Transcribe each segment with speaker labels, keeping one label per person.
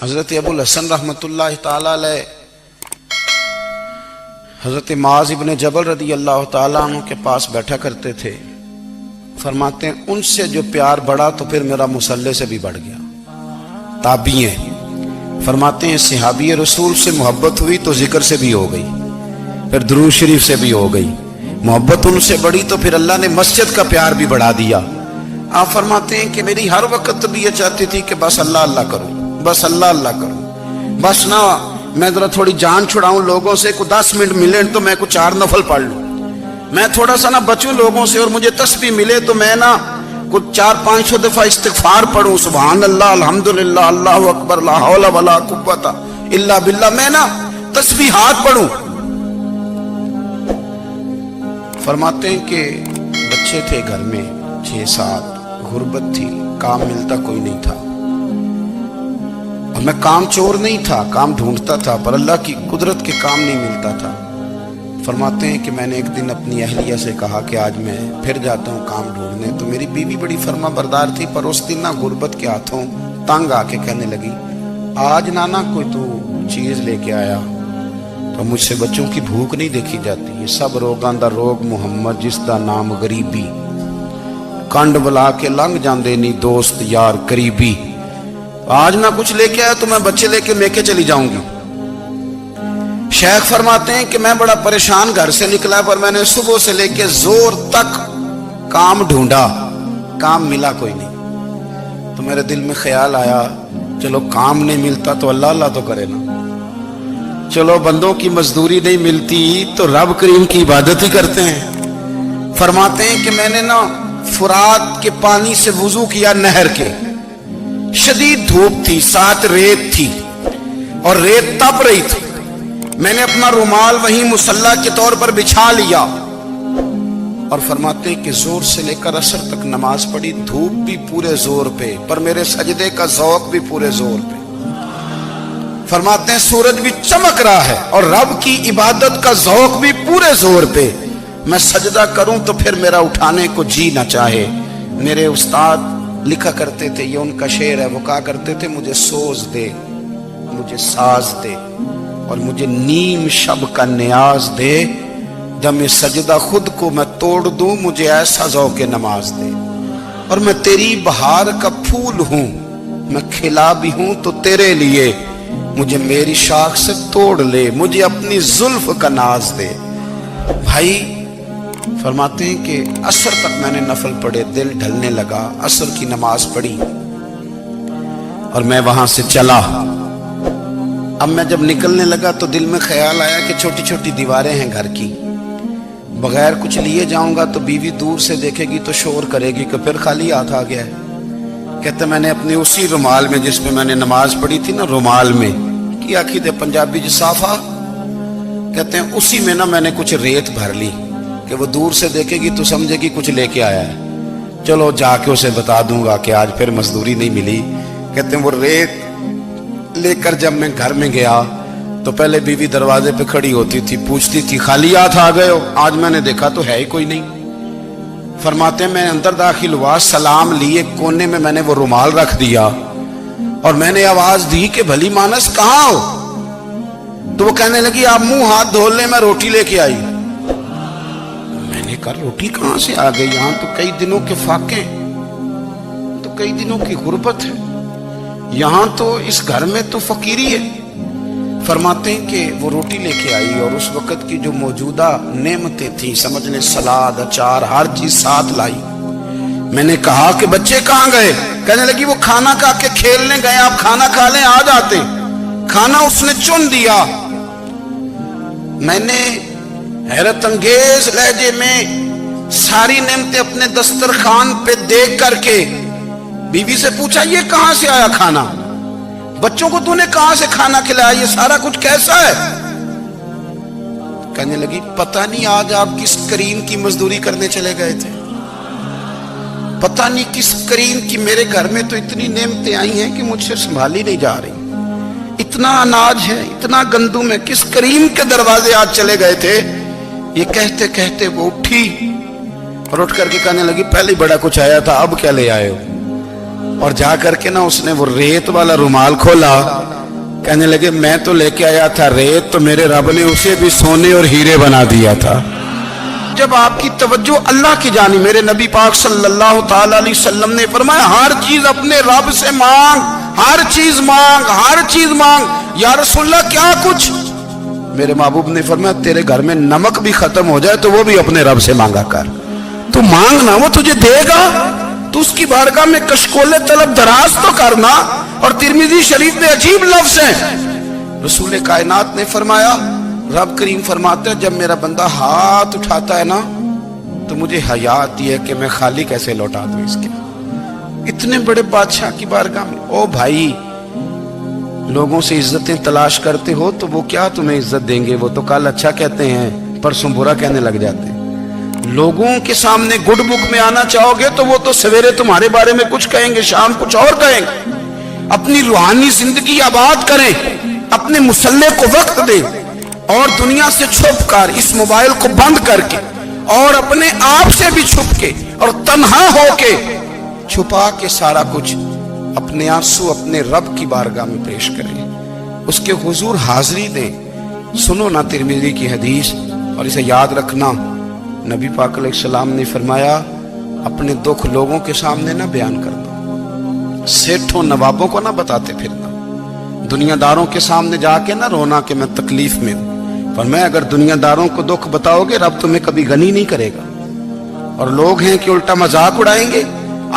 Speaker 1: حضرت ابو الحسن رحمۃ اللہ تعالی علیہ حضرت معاذ ابن جبل رضی اللہ تعالیٰ عنہ کے پاس بیٹھا کرتے تھے۔ فرماتے ہیں ان سے جو پیار بڑھا تو پھر میرا مصلی سے بھی بڑھ گیا۔ تابعی ہیں، فرماتے ہیں صحابی رسول سے محبت ہوئی تو ذکر سے بھی ہو گئی، پھر درود شریف سے بھی ہو گئی۔ محبت ان سے بڑھی تو پھر اللہ نے مسجد کا پیار بھی بڑھا دیا۔ آپ فرماتے ہیں کہ میری ہر وقت بھی یہ چاہتی تھی کہ بس اللہ اللہ کروں، بس اللہ اللہ کروں، بس نہ میں ذرا تھوڑی جان چھڑاؤں لوگوں سے، کو 10 منٹ ملے تو میں کچھ 4 نفل پڑھ لوں، میں تھوڑا سا نہ بچوں لوگوں سے، اور مجھے تسبیح ملے تو میں نہ کچھ 400-500 دفعہ استغفار پڑھوں، سبحان اللہ، الحمدللہ، اللہ اکبر، لا حول ولا قوت الا باللہ، میں نہ تسبیحات پڑھوں۔ فرماتے ہیں کہ بچے تھے گھر میں 6-7، غربت تھی، کام ملتا کوئی نہیں تھا، اور میں کام چور نہیں تھا، کام ڈھونڈتا تھا، پر اللہ کی قدرت کے کام نہیں ملتا تھا۔ فرماتے ہیں کہ میں نے ایک دن اپنی اہلیہ سے کہا کہ آج میں پھر جاتا ہوں کام ڈھونڈنے، تو میری بیوی بڑی فرما بردار تھی، پر اس دن نہ غربت کے ہاتھوں تنگ آ کے کہنے لگی آج نانا کوئی تو چیز لے کے آیا، تو مجھ سے بچوں کی بھوک نہیں دیکھی جاتی، یہ سب روگاں دا روگ محمد جس دا نام غریبی، کنڈ بلا کے لنگ جاندے نہیں دوست یار قریبی، آج نہ کچھ لے کے آیا تو میں بچے لے کے میکے چلی جاؤں گی۔ شیخ فرماتے ہیں کہ میں بڑا پریشان گھر سے نکلا، پر میں نے صبح سے لے کے زور تک کام ڈھونڈا، کام ملا کوئی نہیں، تو میرے دل میں خیال آیا چلو کام نہیں ملتا تو اللہ اللہ تو کرے نا، چلو بندوں کی مزدوری نہیں ملتی تو رب کریم کی عبادت ہی کرتے ہیں۔ فرماتے ہیں کہ میں نے نا فرات کے پانی سے وضو کیا، نہر کے، شدید دھوپ تھی، ساتھ ریت تھی اور ریت تپ رہی تھی، میں نے اپنا رومال وہیں مصلی کے طور پر بچھا لیا، اور فرماتے ہیں کہ زور سے لے کر عصر تک نماز پڑھی، دھوپ بھی پورے زور پہ، پر میرے سجدے کا ذوق بھی پورے زور پہ۔ فرماتے ہیں سورج بھی چمک رہا ہے اور رب کی عبادت کا ذوق بھی پورے زور پہ، میں سجدہ کروں تو پھر میرا اٹھانے کو جی نہ چاہے۔ میرے استاد لکھا کرتے تھے، یہ ان کا شعر ہے، وہ کہا کرتے تھے مجھے سوز دے، مجھے ساز دے، اور مجھے نیم شب کا نیاز دے، دم سجدہ خود کو میں توڑ دوں، مجھے ایسا ذوق نماز دے، اور میں تیری بہار کا پھول ہوں، میں کھلا بھی ہوں تو تیرے لیے، مجھے میری شاخ سے توڑ لے، مجھے اپنی زلف کا ناز دے۔ بھائی فرماتے ہیں کہ عصر تک میں نے نفل پڑھے، دل ڈھلنے لگا، عصر کی نماز پڑھی اور میں وہاں سے چلا۔ اب میں جب نکلنے لگا تو دل میں خیال آیا کہ چھوٹی چھوٹی دیواریں ہیں گھر کی، بغیر کچھ لیے جاؤں گا تو بیوی دور سے دیکھے گی تو شور کرے گی کہ پھر خالی ہاتھ آ گیا ہے۔ کہتے میں نے اپنے اسی رومال میں جس میں میں نے نماز پڑھی تھی نا، رومال میں کی آخی دے پنجابی جسافہ، کہتے ہیں اسی میں نا میں نے کچھ ریت بھر لی کہ وہ دور سے دیکھے گی تو سمجھے گی کچھ لے کے آیا ہے، چلو جا کے اسے بتا دوں گا کہ آج پھر مزدوری نہیں ملی۔ کہتے ہیں وہ ریت لے کر جب میں گھر میں گیا تو پہلے بیوی دروازے پہ کھڑی ہوتی تھی، پوچھتی تھی خالی ہاتھ آ گئے ہو؟ آج میں نے دیکھا تو ہے ہی کوئی نہیں۔ فرماتے ہیں میں اندر داخل ہوا، سلام لیے، کونے میں میں نے وہ رومال رکھ دیا اور میں نے آواز دی کہ بھلی مانس کہاں ہو؟ تو وہ کہنے لگی آپ منہ ہاتھ دھو لیں، میں روٹی لے کے آئی۔ میں نے کہا روٹی کہاں سے آ گئی؟ یہاں تو کئی دنوں کے فاقے، تو کئی دنوں کی غربت ہے، یہاں تو اس گھر میں تو فقیری ہے۔ فرماتے ہیں کہ وہ روٹی لے کے آئی اور اس وقت کی جو موجودہ نعمتیں تھیں، سمجھ لیں سلاد، اچار، ہر چیز ساتھ لائی۔ میں نے کہا کہ بچے کہاں گئے؟ کہنے لگی وہ کھانا کھا کے کھیلنے گئے، آپ کھانا کھا لیں آ جاتے۔ کھانا اس نے چن دیا۔ میں نے حیرت انگیز لہجے میں ساری نعمتیں اپنے دسترخوان پہ دیکھ کر کے بیوی سے پوچھا یہ کہاں سے آیا کھانا؟ بچوں کو تو نے کہاں سے کھانا کھلایا؟ یہ سارا کچھ کیسا ہے؟ کہنے لگی پتہ نہیں آج آپ کس کریم کی مزدوری کرنے چلے گئے تھے، پتہ نہیں کس کریم کی، میرے گھر میں تو اتنی نعمتیں آئی ہیں کہ مجھ سے سنبھالی نہیں جا رہی، اتنا اناج ہے، اتنا گندم ہے، کس کریم کے دروازے آج چلے گئے تھے؟ یہ کہتے کہتے وہ اٹھی اور اٹھ کر کے کہنے لگی پہلے بڑا کچھ آیا تھا، اب کیا لے آئے ہو؟ اور جا کر کے نا اس نے وہ ریت والا رومال کھولا کہنے لگے میں تو لے کے آیا تھا ریت، تو میرے رب نے اسے بھی سونے اور ہیرے بنا دیا تھا۔ جب آپ کی توجہ اللہ کی جانب، میرے نبی پاک صلی اللہ تعالی علیہ وسلم نے فرمایا ہر چیز اپنے رب سے مانگ، ہر چیز مانگ، ہر چیز مانگ۔ یا رسول اللہ کیا کچھ؟ میرے محبوب نے فرمایا تیرے گھر میں نمک بھی ختم ہو جائے تو وہ بھی اپنے رب سے مانگا کر، تو مانگنا وہ تجھے دے گا، تو اس کی بارگاہ میں کشکول طلب دراز تو کرنا۔ اور ترمذی شریف میں عجیب لفظ ہے، رسول کائنات نے فرمایا، رب کریم فرماتا ہے جب میرا بندہ ہاتھ اٹھاتا ہے نا تو مجھے حیا آتی ہے کہ میں خالی کیسے لوٹا دوں اس کے۔ اتنے بڑے بادشاہ کی بارگاہ میں، او بھائی لوگوں سے عزتیں تلاش کرتے ہو تو وہ کیا تمہیں عزت دیں گے؟ وہ تو کل اچھا کہتے ہیں پرسوں برا کہنے لگ جاتے ہیں۔ لوگوں کے سامنے گڈ بک میں آنا چاہو گے تو وہ تو سویرے تمہارے بارے میں کچھ کہیں گے، شام کچھ اور کہیں گے۔ اپنی روحانی زندگی آباد کریں، اپنے مسلح کو وقت دیں، اور دنیا سے چھپ کر اس موبائل کو بند کر کے اور اپنے آپ سے بھی چھپ کے اور تنہا ہو کے چھپا کے سارا کچھ اپنے آنسو اپنے رب کی بارگاہ میں پیش کریں، اس کے حضور حاضری دیں۔ سنو نا ترمذی کی حدیث، اور اسے یاد رکھنا، نبی پاک علیہ السلام نے فرمایا اپنے دکھ لوگوں کے سامنے نہ بیان کرنا، سیٹھوں نوابوں کو نہ بتاتے پھرنا، دنیا داروں کے سامنے جا کے نہ رونا کہ میں تکلیف میں ہوں۔ فرمایا اگر دنیا داروں کو دکھ بتاؤ گے رب تمہیں کبھی غنی نہیں کرے گا۔ اور لوگ ہیں کہ الٹا مذاق اڑائیں گے،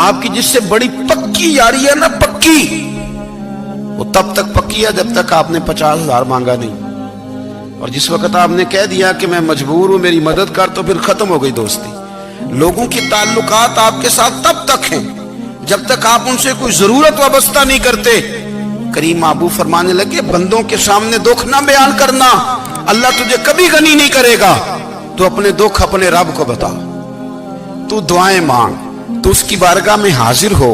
Speaker 1: آپ کی جس سے بڑی پکی یاری ہے نا، پکی، وہ تب تک پکی ہے جب تک آپ نے 50,000 مانگا نہیں، اور جس وقت آپ نے کہہ دیا کہ میں مجبور ہوں میری مدد کر تو پھر ختم ہو گئی دوستی۔ لوگوں کے تعلقات آپ کے ساتھ تب تک ہیں جب تک آپ ان سے کوئی ضرورت وابستہ نہیں کرتے۔ کریم محبوب فرمانے لگے بندوں کے سامنے دکھ نہ بیان کرنا، اللہ تجھے کبھی غنی نہیں کرے گا۔ تو اپنے دکھ اپنے رب کو بتا، تو دعائیں مانگ، تو اس کی بارگاہ میں حاضر ہو،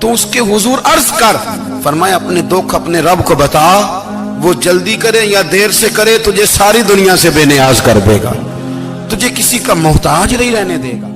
Speaker 1: تو اس کے حضور عرض کر۔ فرمایا اپنے دکھ اپنے رب کو بتا، وہ جلدی کرے یا دیر سے کرے تجھے ساری دنیا سے بے نیاز کر دے گا، تجھے کسی کا محتاج نہیں رہنے دے گا۔